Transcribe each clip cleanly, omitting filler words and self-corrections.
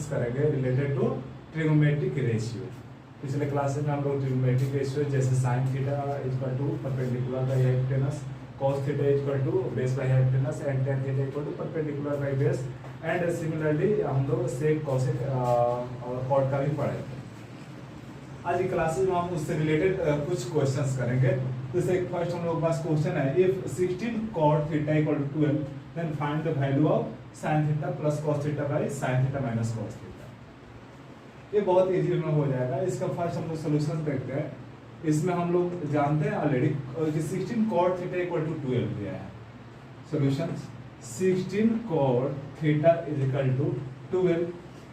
Solutions करेंगे related to trigonometric ratio. पिछले classes में हम लोग ट्रिग्नोमेट्रिक रेशियो जैसे sine theta equal to perpendicular by hypotenuse, cos theta equal to base by hypotenuse and tan theta equal to perpendicular by base and similarly हम लोग sec cosec और cot का भी पढ़े थे। आज की क्लासेस में हम उससे रिलेटेड कुछ क्वेश्चंस करेंगे। जैसे फर्स्ट हम लोग के पास क्वेश्चन है, if 16 cot theta equal to 12 then find the value of sin theta plus cos theta by sin theta minus cos theta. ये बहुत इजी में हो जाएगा। इसका फर्स्ट हम लोग सॉल्यूशन देखते हैं। इसमें हम लोग जानते हैं ऑलरेडी कि 16 cot थीटा इक्वल टू 12 दिया है। Solution 16 cot theta is equal to 12।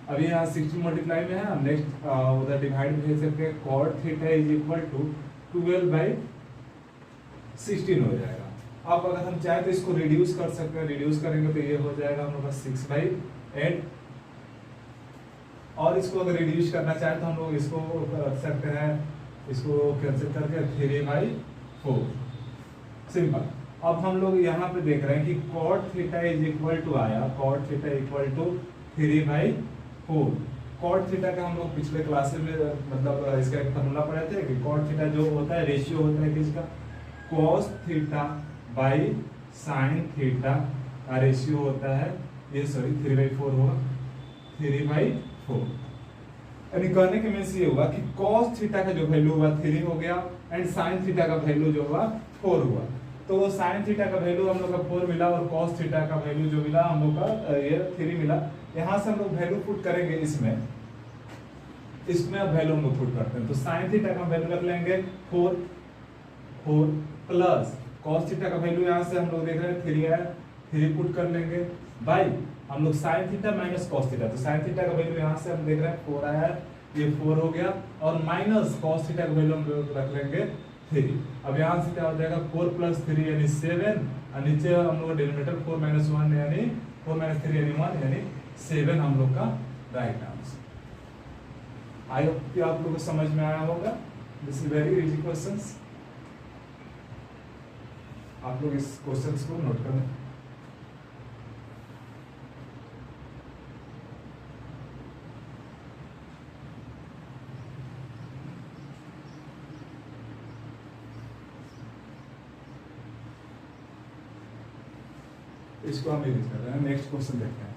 अभी यहाँ 16 मल्टीप्लाई में है, हम नेक्स्ट उधर डिवाइड में भेज सकते हैं। cot theta is equal to 12 by 16 हो जाएगा। अब अगर हम चाहें तो इसको रिड्यूस कर सकते हैं, रिड्यूस करेंगे तो ये हो जाएगा हम लोग का 6 बाई 8। और इसको अगर रिड्यूस करना चाहें तो हम लोग इसको रख सकते हैं, इसको कैंसिल करके 3 बाई 4 सिंपल। अब हम लोग यहाँ पे देख रहे हैं कि cot theta is equal to आया, cot theta equal to 3 by 4। cot theta का हम लोग पिछले क्लासेस में मतलब इसका एक फॉर्मूला पढ़े थे कि cot थीटा जो होता है रेशियो होता है किसका, cos theta by sin theta का रेशियो होता है ये 3 बाई 4 होगा, 3 बाई 4। यानी कहने के मीन्स ये हुआ कि cos थीटा का जो वैल्यू हुआ 3 हो गया एंड sin थीटा का वैल्यू जो हुआ 4 हुआ। तो वो sin थीटा का वैल्यू हम लोग का 4 मिला और cos थीटा का वैल्यू जो मिला हम लोग का ये 3 मिला। यहाँ से हम लोग वैल्यू पुट करेंगे इसमें अब वैल्यू हम लोग पुट करते हैं। तो sin थीटा का वैल्यू रख लेंगे 4 प्लस cos थीटा का वैल्यू यहाँ से हम लोग देख रहे हैं 3 है, 3 पुट कर लेंगे बाई हम लोग sin theta minus cos theta. तो sin थीटा का वैल्यू यहाँ से हम देख रहे हैं 4 आया है, ये 4 हो गया और माइनस cos थीटा का वैल्यू हम लोग रख लेंगे 3। अब यहाँ से क्या हो जाएगा 4 प्लस 3 यानी 7 और नीचे हम लोग डिनोमिनेटर 4 माइनस 1 यानी 4 माइनस 3 यानी 1 यानी 7 हम लोग का राइट आंसर। आई होप कि आप लोगों को समझ में आया होगा। This is very easy questions. आप लोग इस क्वेश्चंस को नोट कर लें। इसको हम यूज कर रहे हैं। नेक्स्ट क्वेश्चन देखते हैं।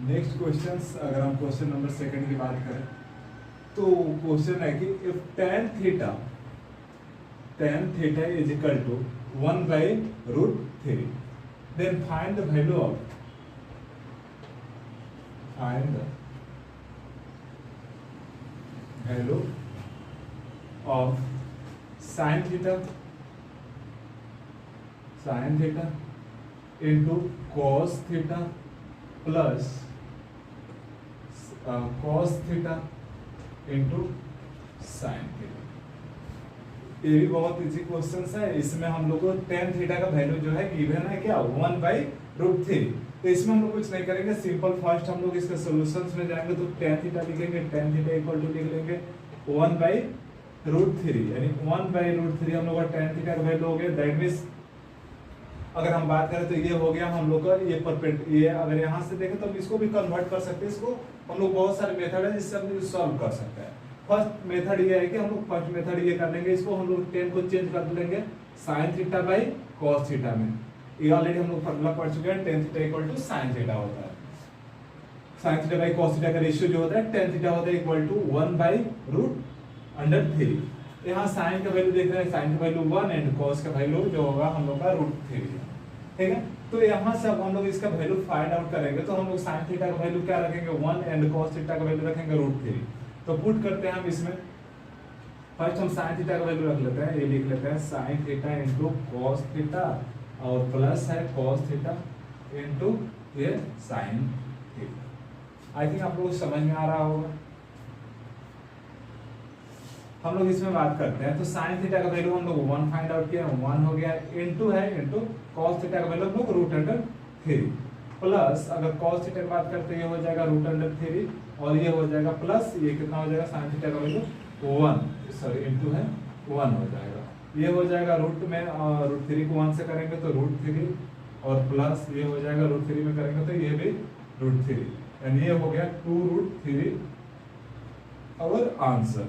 नेक्स्ट क्वेश्चंस अगर हम क्वेश्चन नंबर 2 की बात करें तो क्वेश्चन है कि if tan theta is equal to 1 by √3 then find the value of sin theta into cos theta plus cos theta into sin theta. ये भी बहुत इजी क्वेश्चन है। इसमें हम लोग को tan थीटा का वैल्यू जो है गिवन है क्या 1 बाई √3। तो इसमें हम लोग कुछ नहीं करेंगे, सिंपल फर्स्ट हम लोग इसके सॉल्यूशंस में जाएंगे तो tan थीटा लिखेंगे, tan थीटा इक्वल टू लिख लेंगे 1 बाई √3 यानी 1 बाई √3 हम लोग का tan थीटा का वैल्यू हो गया। दैट मींस अगर हम बात करें तो ये हो गया हम लोग का ये अगर यहाँ से देखें तो हम इसको भी कन्वर्ट कर सकते हैं। इसको हम लोग बहुत सारे मेथड है जिससे हम सॉल्व कर सकते हैं। फर्स्ट मेथड ये है कि हम लोग फर्स्ट मेथड ये कर लेंगे, इसको हम लोग 10 को चेंज कर लेंगे sin theta by cos theta में। ये ऑलरेडी हम लोग फॉर्मूला पढ़ चुके हैं, tan theta equal to sin theta होता है। sin theta by cos theta का रेशियो जो होता है tan थीटा होता है इक्वल टू 1 बाई √3। यहाँ sin का वैल्यू देख रहे हैं, sin का वैल्यू 1 एंड cos का वैल्यू जो होगा हम लोग का √3। ठीक है, तो यहाँ से अब हम लोग इसका वैल्यू फाइंड आउट करेंगे तो हम लोग sin थीटा का वैल्यू क्या रखेंगे 1 एंड cos थीटा का वैल्यू रखेंगे √3। तो पुट करते हैं हम इसमें। फर्स्ट हम sin थीटा का वैल्यू रख लेते हैं, ये लिख लेते हैं sin theta into cos theta और प्लस है cos थीटा इंटू ये sin थीटा। आई थिंक आप लोग समझ में आ रहा होगा। हम लोग इसमें बात करते हैं तो sin थीटा का वैल्यू हम लोग 1 फाइंड आउट किया, 1 हो गया इंटू है इंटू cos थीटा का वैल्यू हम लोग √3 प्लस अगर cos थीटा की बात करते हैं ये हो जाएगा √3 और ये हो जाएगा प्लस ये कितना हो जाएगा sin थीटा का वैल्यू 1 इंटू है 1 हो जाएगा। ये हो जाएगा रूट में रूट 3 को 1 से करेंगे तो रूट 3 और प्लस ये हो जाएगा रूट 3 में करेंगे तो ये भी रूट 3 एंड ये हो गया 2 root 3 our answer.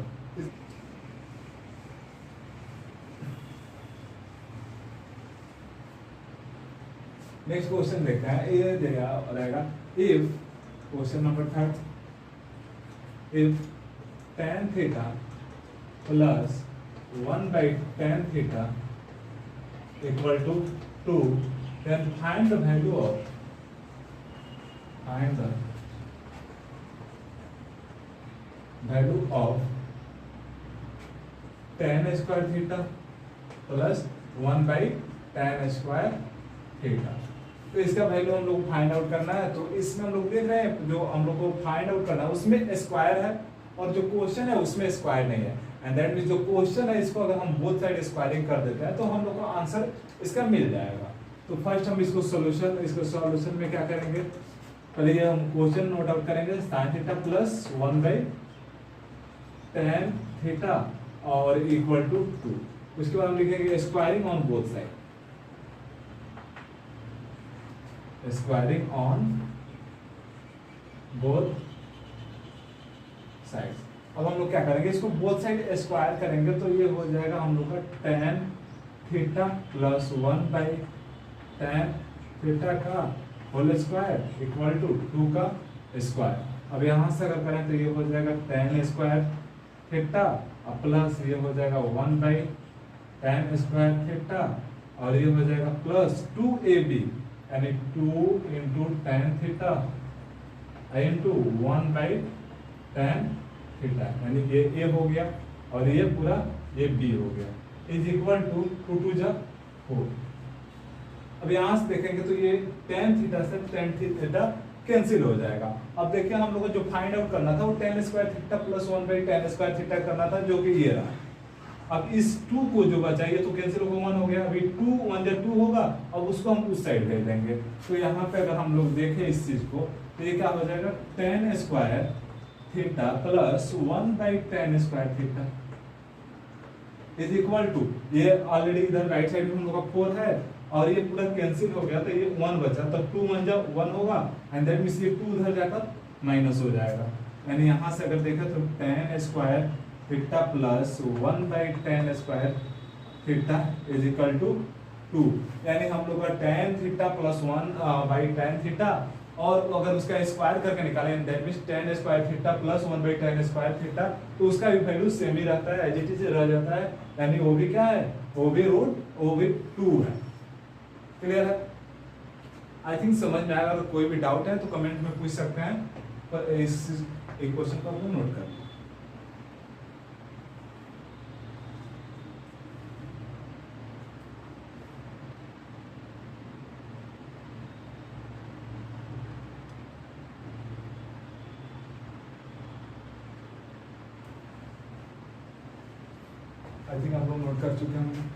Next question देखते हैं। ये रहेगा if question number 3 if tan theta plus 1 by tan theta equal to 2, then find the value of tan square theta plus 1 by tan square theta। तो इसका value हम लोग find out करना है। तो इसमें हम लोग देख रहे हैं जो हम लोग को फाइंड आउट करना है उसमें स्क्वायर है और जो क्वेश्चन है उसमें स्क्वायर नहीं है, एंड दैट मींस जो क्वेश्चन है इसको अगर हम बोथ साइड स्क्वायरिंग कर देते हैं तो हम लोग को आंसर इसका मिल जाएगा। तो फर्स्ट हम इसको सॉल्यूशन में क्या करेंगे, पहले ये हम क्वेश्चन नोट आउट करेंगे sin theta plus 1 by tan theta और इक्वल टू 2। उसके बाद हम लिखेंगे squaring on both side, squaring on both sides. अब हम लोग क्या करेंगे, इसको बोथ साइड स्क्वायर करेंगे तो ये हो जाएगा हम लोग का tan theta plus 1 by tan theta का होल स्क्वायर इक्वल टू 2 का स्क्वायर। अब यहाँ से अगर करें तो ये हो जाएगा tan स्क्वायर थीटा प्लस ये हो जाएगा 1 by tan स्क्वायर थीटा और ये हो जाएगा प्लस 2ab यानी 2 into tan theta into 1 by tan theta, यानी ये a हो गया और ये पूरा ये b हो गया इज इक्वल टू 2 2 जा 4। अब यहाँ से देखेंगे तो ये tan थीटा से tan थीटा कैंसिल हो जाएगा। अब देखिए हम लोग को जो फाइंड आउट करना था वो tan square theta plus 1 by tan square theta करना था, जो कि ये रहा। अब इस 2 को जो बचा ये तो कैंसिल होगा 1 हो गया, अभी 2 1 जा 2 होगा, अब उसको हम उस साइड भेज देंगे। तो यहाँ पे अगर हम लोग देखें इस चीज को तो ये क्या हो जाएगा tan square theta plus 1 by tan square theta is equal to, ये ऑलरेडी इधर राइट साइड में हम लोग का 4 है और ये पूरा कैंसिल हो गया तो ये 1 बचा, तो 2 1 जा 1 होगा एंड दैट मींस ये 2 उधर जाकर माइनस हो जाएगा। यानी यहाँ से अगर देखें तो tan square theta plus 1 by tan square theta is equal to 2, यानी हम लोग का tan theta plus 1 by tan theta और अगर उसका स्क्वायर करके निकालें that means tan square theta plus 1 by tan square theta, तो उसका भी वैल्यू सेम ही रहता है, एज इट इज रह जाता है, यानी वो भी क्या है, वो भी रूट वो भी 2 है। क्लियर है? आई थिंक समझ में आएगा। अगर कोई भी डाउट है तो कमेंट में पूछ सकते हैं, पर इस एक क्वेश्चन को आपको नोट कर। आई थिंक आप लोग नोट कर चुके हैं।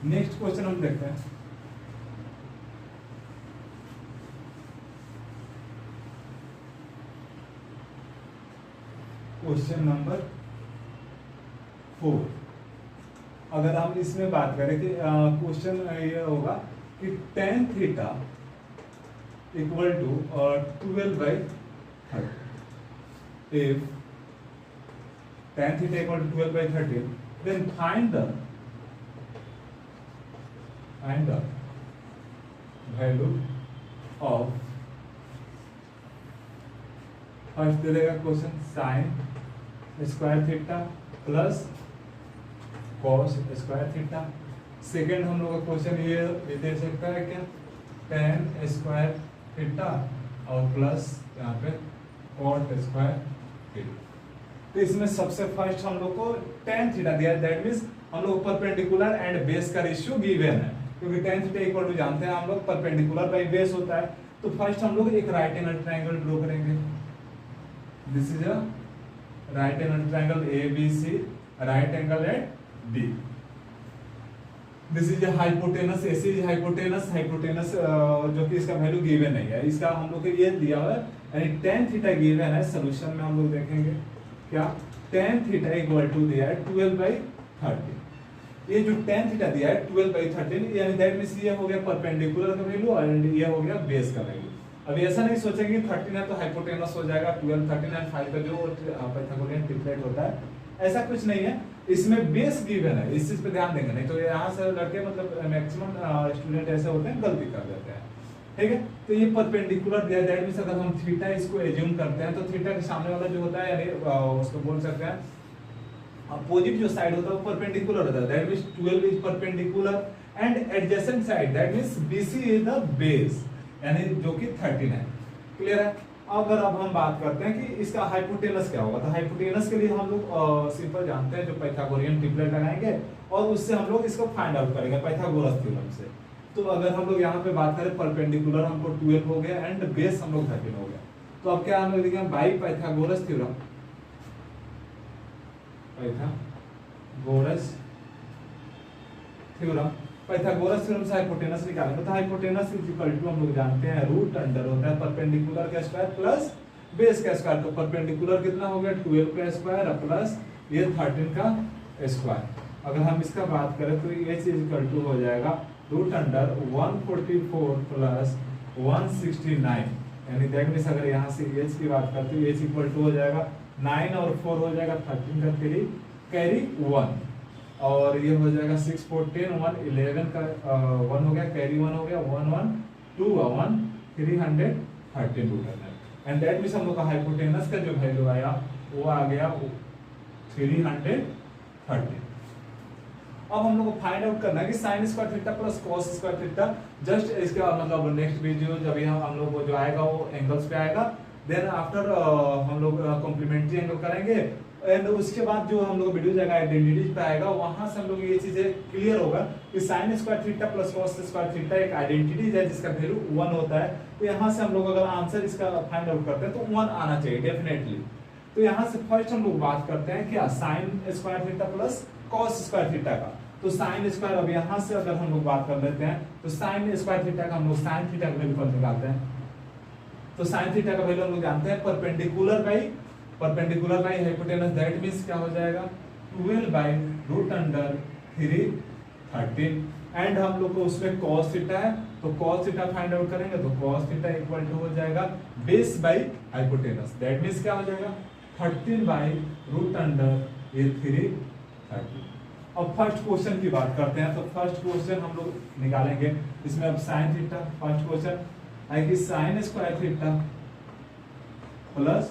नेक्स्ट क्वेश्चन हम देखते हैं। Question number 4। अगर हम इसमें बात करें कि क्वेश्चन ये होगा कि tan theta equal to 12 by 30, if tan theta equal to 12 by 30, then find the value of, first दे देगा question sin square theta plus cos square theta. Second हम लोग का क्वेश्चन ये दे सकता है क्या, tan स्क्वायर थीटा और प्लस यहाँ पे cot स्क्वायर थीटा। तो इसमें सबसे फर्स्ट हम लोग को tan थीटा दिया, दैट मींस हम लोग परपेंडिकुलर एंड बेस का रेशियो गिवन है, क्योंकि tan थीटा इक्वल टू जानते हैं हम लोग परपेंडिकुलर बाय बेस होता है। तो फर्स्ट हम लोग एक राइट एंगल ट्रायंगल ड्रॉ करेंगे। This is a right angle triangle ABC, right angle at B। This is hypotenuse, AC is hypotenuse जो कि इसका वैल्यू गिवन नहीं है, इसका हम लोग को ये दिया हुआ है, यानी tan थीटा गिवन है। सॉल्यूशन में हम लोग देखेंगे क्या, tan थीटा इक्वल टू दिया है 12 by 30, ये जो tan थीटा दिया है 12/13, यानी दैट मींस ये हो गया परपेंडिकुलर का वैल्यू और ये हो गया बेस का वैल्यू। अभी ऐसा नहीं सोचेंगे 13 है तो हाइपोटेनस हो जाएगा 12, 13 एंड 5 का जो पाइथागोरियन ट्रिपलेट होता है, ऐसा कुछ नहीं है। इसमें बेस गिवन है, इस चीज पे ध्यान देंगे, नहीं तो यहाँ से लड़के मतलब मैक्सिमम स्टूडेंट ऐसे होते हैं गलती कर देते हैं, ठीक है। तो ये परपेंडिकुलर दिया, दैट मींस अगर हम थीटा इसको एज्यूम करते हैं तो थीटा के सामने वाला जो होता है यानी उसको बोल सकते हैं अपोजिट जो साइड होता है वो परपेंडिकुलर होता है, that means 12 is perpendicular and adjacent side that means BC is the base, यानी जो कि 13 है। क्लियर है। अगर अब हम बात करते हैं कि इसका हाइपोटेनस क्या होगा, तो हाइपोटेनस के लिए हम लोग सिंपल जानते हैं, जो पाइथागोरियन ट्रिपलेट लगाएंगे और उससे हम लोग इसको फाइंड आउट करेंगे पाइथागोरस थ्योरम से। तो अगर हम लोग यहाँ पे बात करें परपेंडिकुलर हमको 12 हो गया एंड बेस हम लोग 13 हो गया, तो अब क्या हम लोग लिखेंगे by Pythagoras theorem, Pythagoras theorem, Pythagoras theorem से हाइपोटेनस निकालेंगे। तो हाइपोटेनस इज इक्वल टू हम लोग जानते हैं रूट अंडर होता है परपेंडिकुलर का स्क्वायर प्लस बेस का स्क्वायर। तो परपेंडिकुलर कितना हो गया 12 का स्क्वायर प्लस ये 13 का स्क्वायर। अगर हम इसका बात करें तो ये इज इक्वल टू हो जाएगा रूट अंडर 144 प्लस 169, यानी दैट मींस अगर यहाँ से एच की बात करते हैं एच इक्वल टू हो जाएगा 9 और 4 हो जाएगा 13 का 3 कैरी 1 और ये हो जाएगा 6 4 10 1 11 का 1 हो गया कैरी 1 हो गया 1 1 2 1 313 रूट एंड दैट मींस हम लोग का हाइपोटेनस का जो वैल्यू आया वो आ गया 313। अब हम लोग को फाइंड आउट करना है कि sine square theta plus cos square theta. Just इसका मतलब नेक्स्ट वीडियो जब हम लोग जो आएगा वो एंगल्स पे आएगा, देन आफ्टर हम लोग कॉम्प्लीमेंट्री एंगल करेंगे एंड उसके बाद जो हम लोग वीडियो जाएगा आइडेंटिटीज पे आएगा, वहां से हम लोग ये चीजें क्लियर होगा कि sine square theta plus cos square theta एक आइडेंटिटीज है जिसका वैल्यू 1 होता है। तो यहाँ से हम लोग अगर आंसर इसका फाइंड आउट करते हैं तो 1 आना चाहिए डेफिनेटली। तो यहाँ से फर्स्ट हम लोग बात करते हैं क्या sine square theta plus cos square theta का। तो साइन स्क्वायर अब यहाँ से अगर हम लोग बात कर लेते हैं तो साइन स्क्वायर थीटा का हम लोग साइन थीटा का वैल्यू पर निकालते हैं। तो साइन थीटा का वैल्यू हम लोग जानते हैं perpendicular by hypotenuse, that means क्या हो जाएगा 12 बाई रूट अंडर 313 एंड हम लोग को उसमें cos थीटा है तो cos थीटा फाइंड आउट करेंगे तो cos थीटा इक्वल टू हो जाएगा base by hypotenuse, that means क्या हो जाएगा 13 बाई रूट अंडर ये 313। अब फर्स्ट क्वेश्चन की बात करते हैं। तो फर्स्ट क्वेश्चन हम लोग निकालेंगे, इसमें अब साइन थीटा फर्स्ट क्वेश्चन है कि sine square theta plus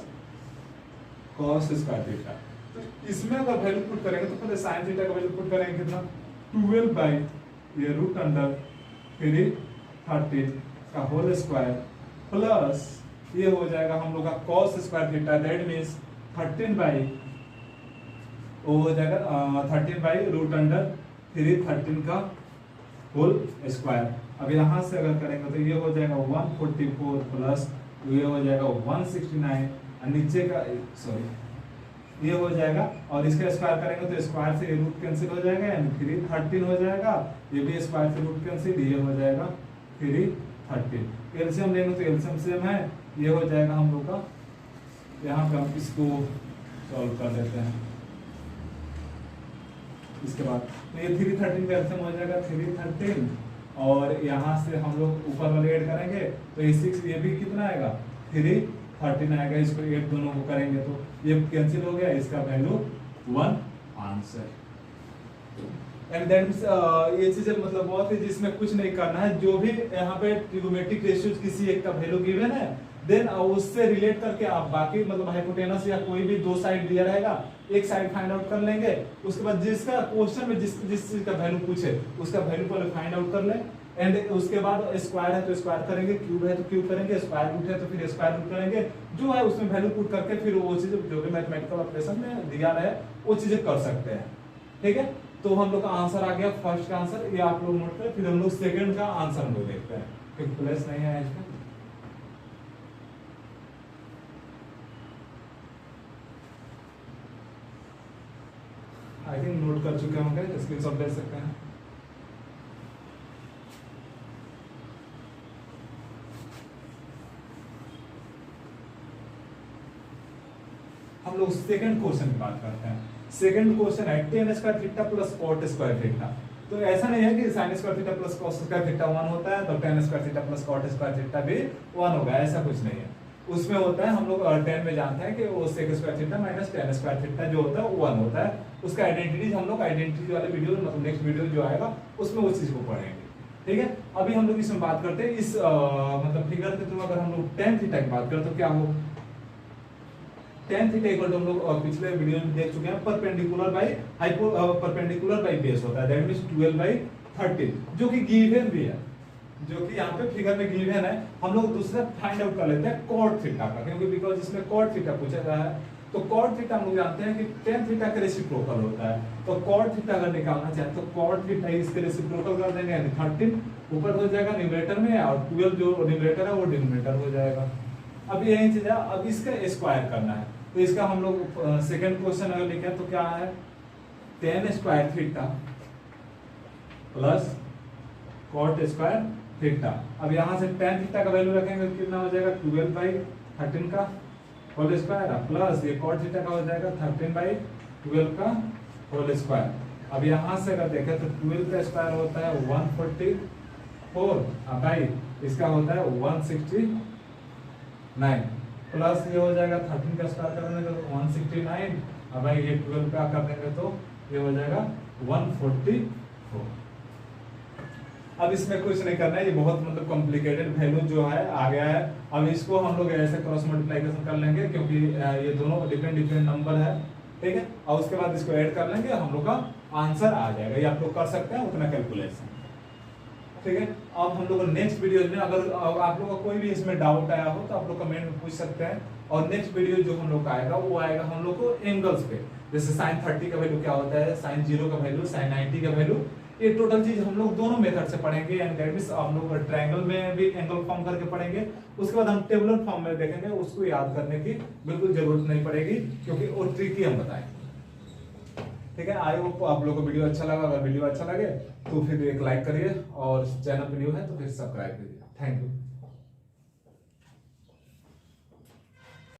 cos square theta. तो इसमें अगर वैल्यू पुट करेंगे तो पहले साइन थीटा का वैल्यू पुट करेंगे कितना 12 बाई ये रूट अंडर 313 का होल स्क्वायर प्लस ये हो जाएगा हम लोग का cos square theta, that means 13 by वो हो जाएगा 13 बाई रूट अंडर 313 का होल स्क्वायर। अब यहाँ से अगर करेंगे तो ये हो जाएगा 144 प्लस ये हो जाएगा 169 और नीचे का सॉरी ये हो जाएगा और इसका स्क्वायर करेंगे तो स्क्वायर से रूट कैंसिल हो जाएगा यानी 313 हो जाएगा, ये भी स्क्वायर से रूट कैंसिल ये हो जाएगा 313। एलसीएम लेंगे तो एलसीएम सेम है, ये हो जाएगा हम लोग का, यहाँ पे हम इसको सॉल्व कर देते हैं। इसके बाद तो ये 313 का एलसीएम हो जाएगा 313 और यहाँ से हम लोग ऊपर वाले ऐड करेंगे तो ये 6 ये भी कितना आएगा 313 आएगा, इसको ऐड दोनों को करेंगे तो ये कैंसिल हो गया, इसका value 1 answer. And that means ये चीजें मतलब बहुत ही जिसमें कुछ नहीं करना है, जो भी यहाँ पे ट्रिगोमेट्रिक रेशियोज किसी एक का वैल्यू गिवन है देन उससे रिलेट करके आप बाकी मतलब हाइपोटेनस या कोई भी दो साइड दिया रहेगा एक साइड फाइंड आउट कर लेंगे, उसके बाद जिसका क्वेश्चन में जिस चीज का वैल्यू पूछे उसका वैल्यू पहले फाइंड आउट कर ले एंड उसके बाद स्क्वायर है तो स्क्वायर करेंगे, क्यूब है तो क्यूब करेंगे, स्क्वायर रूट है तो फिर स्क्वायर रूट करेंगे, जो है उसमें वैल्यू पुट करके फिर वो चीज जो भी मैथमेटिकल ऑपरेशन में दिया रहे वो चीजें कर सकते हैं। ठीक है, तो हम लोग का आंसर आ गया फर्स्ट का आंसर, ये आप लोग नोट करें। फिर हम लोग सेकंड का आंसर हम लोग देखते हैं, क्योंकि प्लस नहीं है इसमें। आई थिंक नोट कर चुके होंगे, स्क्रीनशॉट ले सकते हैं। हम लोग सेकंड क्वेश्चन की बात करते हैं। सेकंड क्वेश्चन है tan square theta plus cot square theta. तो ऐसा नहीं है कि sin square theta plus cos square theta 1 होता है तो tan square theta plus cot square theta भी 1 होगा, ऐसा कुछ नहीं है। उसमें होता है हम लोग tan में जानते हैं कि वो sec square theta minus tan square theta जो होता है वो 1 होता है। उसका आइडेंटिटीज हम लोग आइडेंटिटी वाले वीडियो मतलब नेक्स्ट वीडियो जो आएगा उसमें उस चीज को पढ़ेंगे, ठीक है। अभी हम लोग इसमें बात करते हैं इस मतलब फिगर के थ्रू अगर हम लोग tan थीटा की बात करें तो क्या हो, tan थीटा इक्वल टू हम लोग पिछले वीडियो में देख चुके हैं perpendicular by perpendicular by base होता है, दैट मींस 12 बाय 13 जो कि गिवन भी है, जो कि यहाँ पे फिगर में गिवन है। हम लोग दूसरा फाइंड आउट कर लेते हैं cot थीटा का, क्योंकि बिकॉज इसमें cot थीटा पूछा गया है। तो cot थीटा हम लोग जानते हैं कि tan थीटा का रेसिप्रोकल होता है, तो cot थीटा अगर निकालना चाहे तो cot थीटा इसके रेसिप्रोकल कर देंगे, यानी 13 ऊपर हो जाएगा न्यूमरेटर में और 12 जो न्यूमरेटर है वो डिनोमिनेटर हो जाएगा। अब यही चीज है, अब इसका स्क्वायर करना है तो इसका हम लोग सेकंड क्वेश्चन अगर लिखें तो क्या है, tan square theta plus cot square theta. अब यहाँ से tan थीटा का वैल्यू रखेंगे तो कितना हो जाएगा 12 बाई 13 का होल स्क्वायर प्लस ये cot थीटा का हो जाएगा 13 बाई 12 का होल स्क्वायर। अब यहाँ से अगर देखें तो 12 का स्क्वायर होता है 144 बाई इसका होता है 169 प्लस ये हो जाएगा 13 का स्क्वायर करेंगे तो 169, अब भाई ये 12 का कर देंगे तो ये हो जाएगा 144। अब इसमें कुछ नहीं करना है, ये बहुत मतलब कॉम्प्लिकेटेड वैल्यू जो है आ गया है। अब इसको हम लोग ऐसे क्रॉस मल्टीप्लिकेशन कर लेंगे क्योंकि ये दोनों डिफरेंट नंबर है, ठीक है। और उसके बाद इसको ऐड कर लेंगे, हम लोग का आंसर आ जाएगा। ये आप लोग कर सकते हैं उतना कैलकुलेशन, ठीक है। अब हम लोग नेक्स्ट वीडियो में अगर आप लोगों का कोई भी इसमें डाउट आया हो तो आप लोग कमेंट में पूछ सकते हैं। और नेक्स्ट वीडियो जो हम लोग का आएगा वो आएगा हम लोग को एंगल्स पे, जैसे sin 30 का वैल्यू क्या होता है, sin 0 का वैल्यू, sin 90 का वैल्यू, ये टोटल चीज हम लोग दोनों मेथड से पढ़ेंगे। एंड दैट मींस हम लोग ट्रायंगल में भी एंगल फॉर्म करके पढ़ेंगे, उसके बाद हम टेबुलर फॉर्म में देखेंगे। उसको याद करने की बिल्कुल जरूरत नहीं पड़ेगी क्योंकि वो ट्रिकी हम बताएंगे, ठीक है। आई होप आप लोगों को वीडियो अच्छा लगा। अगर वीडियो अच्छा लगे तो फिर एक लाइक करिए और चैनल पे न्यू है तो फिर सब्सक्राइब करिए। Thank you.